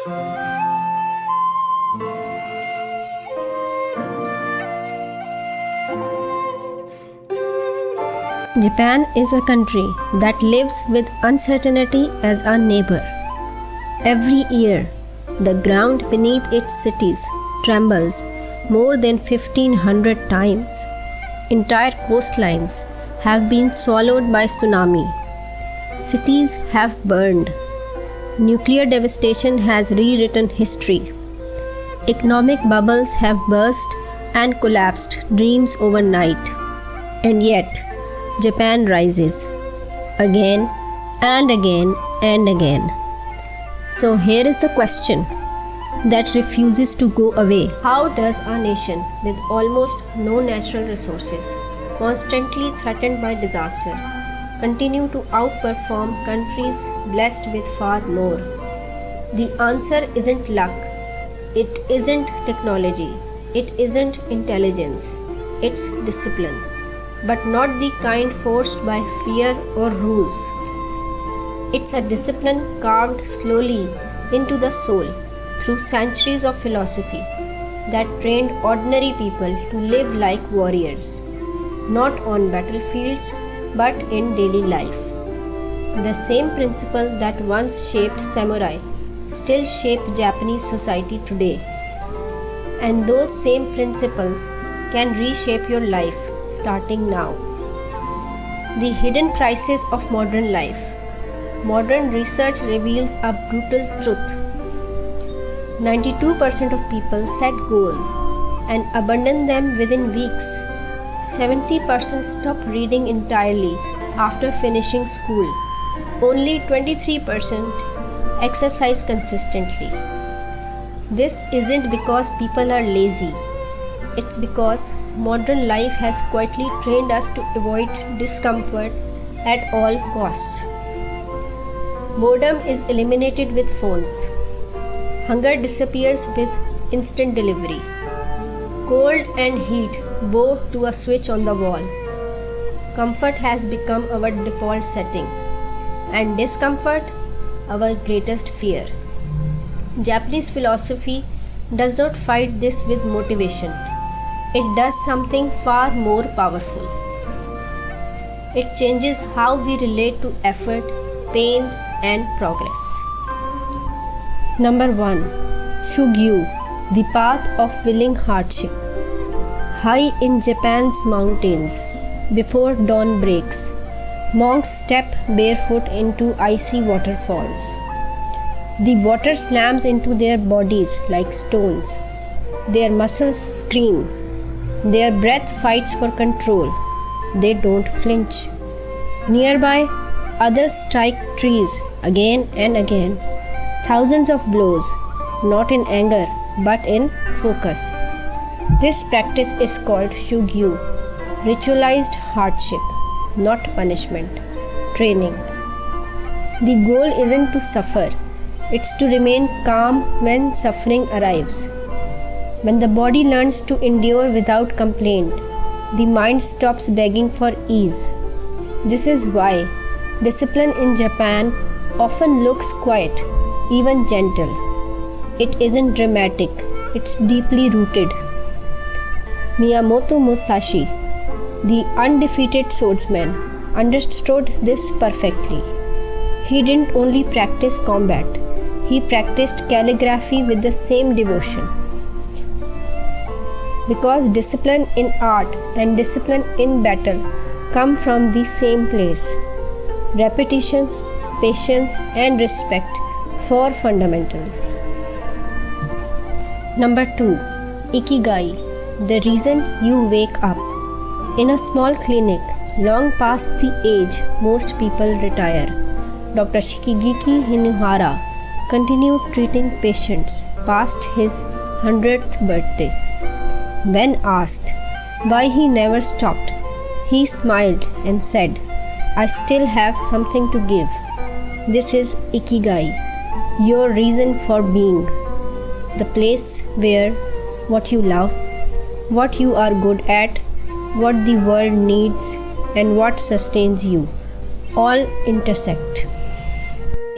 Japan is a country that lives with uncertainty as a neighbor. Every year, the ground beneath its cities trembles more than 1500 times. Entire coastlines have been swallowed by tsunami. Cities have burned. Nuclear devastation has rewritten history. Economic bubbles have burst and collapsed dreams overnight. And yet, Japan rises again and again and again. So here is the question that refuses to go away. How does a nation with almost no natural resources, constantly threatened by disaster, continue to outperform countries blessed with far more? The answer isn't luck, it isn't technology, it isn't intelligence, it's discipline. But not the kind forced by fear or rules. It's a discipline carved slowly into the soul through centuries of philosophy that trained ordinary people to live like warriors, not on battlefields but in daily life. The same principle that once shaped samurai still shape Japanese society today. And those same principles can reshape your life starting now. The hidden crisis of modern life. Modern research reveals a brutal truth. 92% of people set goals and abandon them within weeks. 70% stop reading entirely after finishing school. Only 23% exercise consistently. This isn't because people are lazy. It's because modern life has quietly trained us to avoid discomfort at all costs. Boredom is eliminated with phones. Hunger disappears with instant delivery. Cold and heat bow to a switch on the wall. Comfort has become our default setting, and discomfort our greatest fear. Japanese philosophy does not fight this with motivation. It does something far more powerful. It changes how we relate to effort, pain, and progress. Number 1. Shugyu, the path of willing hardship. High in Japan's mountains, before dawn breaks, monks step barefoot into icy waterfalls. The water slams into their bodies like stones. Their muscles scream. Their breath fights for control. They don't flinch. Nearby, others strike trees again and again. Thousands of blows, not in anger but in focus. This practice is called Shugyu, ritualized hardship, not punishment, training. The goal isn't to suffer, it's to remain calm when suffering arrives. When the body learns to endure without complaint, the mind stops begging for ease. This is why discipline in Japan often looks quiet, even gentle. It isn't dramatic, it's deeply rooted. Miyamoto Musashi, the undefeated swordsman, understood this perfectly. He didn't only practice combat, he practiced calligraphy with the same devotion. Because discipline in art and discipline in battle come from the same place. Repetition, patience, and respect for fundamentals. Number 2. Ikigai, the reason you wake up. In a small clinic, long past the age most people retire, Dr. Shigeki Hinuhara continued treating patients past his 100th birthday. When asked why he never stopped, he smiled and said, "I still have something to give. This is Ikigai, your reason for being. The place where what you love, what you are good at, what the world needs, and what sustains you all intersect."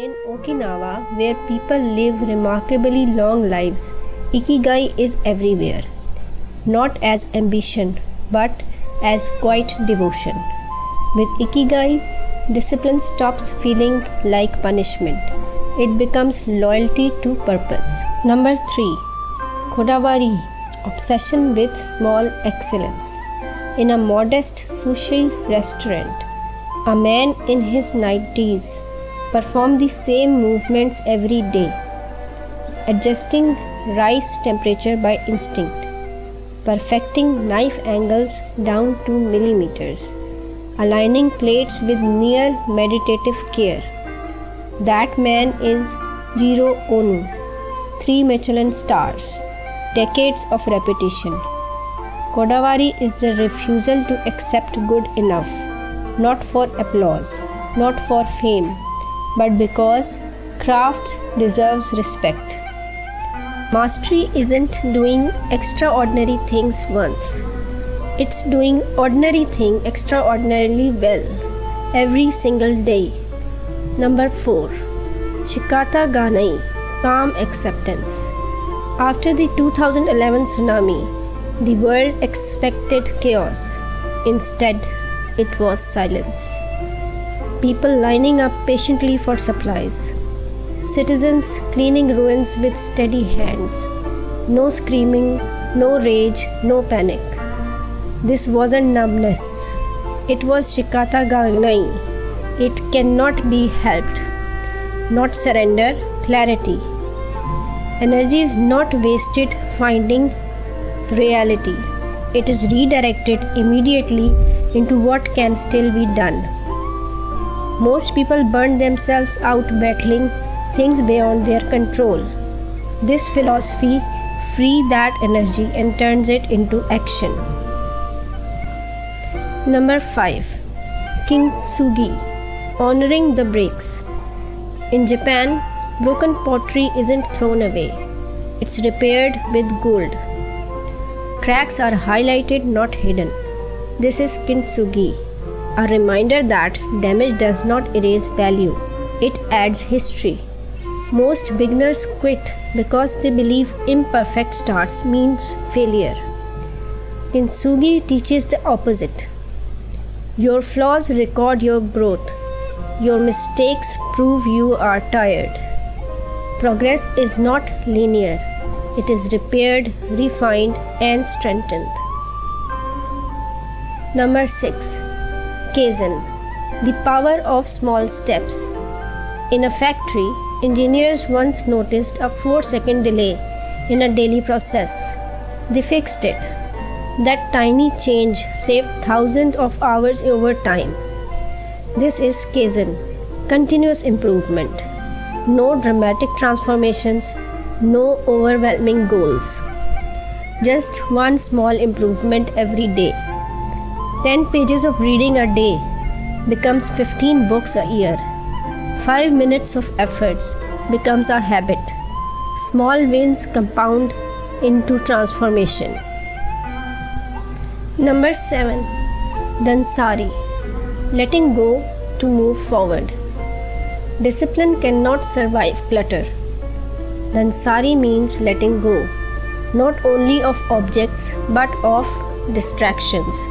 In Okinawa, where people live remarkably long lives, Ikigai is everywhere, not as ambition but as quiet devotion. With Ikigai, discipline stops feeling like punishment. It becomes loyalty to purpose. Number 3. Kodawari, obsession with small excellence. In a modest sushi restaurant, a man in his 90s performed the same movements every day, adjusting rice temperature by instinct, perfecting knife angles down to millimeters, aligning plates with near meditative care. That man is Jiro Onu, 3 Michelin stars, decades of repetition. Kodawari is the refusal to accept good enough, not for applause, not for fame, but because craft deserves respect. Mastery isn't doing extraordinary things once. It's doing ordinary thing extraordinarily well every single day. Number 4. Shikata Ganai, calm acceptance. After the 2011 tsunami, the world expected chaos. Instead, it was silence. People lining up patiently for supplies. Citizens cleaning ruins with steady hands. No screaming, no rage, no panic. This wasn't numbness. It was Shikata Ganai. It cannot be helped. Not surrender, clarity. Energy is not wasted finding reality. It is redirected immediately into what can still be done. Most people burn themselves out battling things beyond their control. This philosophy frees that energy and turns it into action. Number 5. Kintsugi, honoring the breaks. In Japan, broken pottery isn't thrown away. It's repaired with gold. Cracks are highlighted, not hidden. This is kintsugi, a reminder that damage does not erase value. It adds history. Most beginners quit because they believe imperfect starts means failure. Kintsugi teaches the opposite. Your flaws record your growth. Your mistakes prove you are tired. Progress is not linear. It is repaired, refined, and strengthened. Number 6. Kaizen, the power of small steps. In a factory, engineers once noticed a 4-second delay in a daily process. They fixed it. That tiny change saved thousands of hours over time. This is Kaizen, continuous improvement. No dramatic transformations, no overwhelming goals. Just one small improvement every day. 10 pages of reading a day becomes 15 books a year. 5 minutes of efforts becomes a habit. Small wins compound into transformation. Number 7. Dansari, letting go to move forward. Discipline cannot survive clutter. Dansari means letting go, not only of objects but of distractions,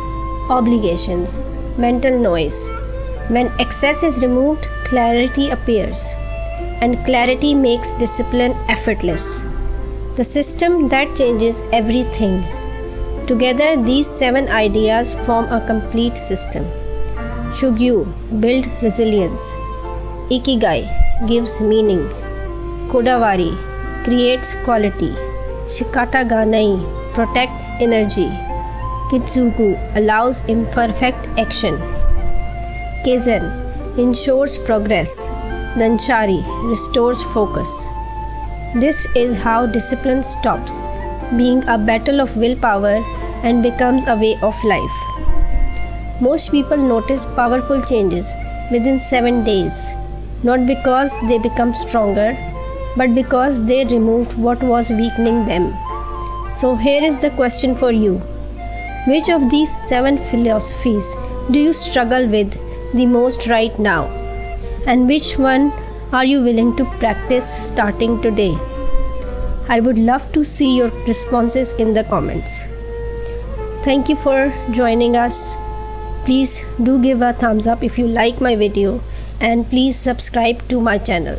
obligations, mental noise. When excess is removed, clarity appears, and clarity makes discipline effortless. The system that changes everything. Together, these 7 ideas form a complete system. Shugyu, build resilience. Ikigai, gives meaning. Kodawari, creates quality. Shikata Ganai, protects energy. Kintsugi, allows imperfect action. Kaizen, ensures progress. Dansari, restores focus. This is how discipline stops being a battle of willpower and becomes a way of life. Most people notice powerful changes within 7 days, not because they become stronger, but because they removed what was weakening them. So here is the question for you. Which of these 7 philosophies do you struggle with the most right now? And which one Are you willing to practice starting today? I would love to see your responses in the comments. Thank you for joining us. Please do give a thumbs up if you like my video, and please subscribe to my channel.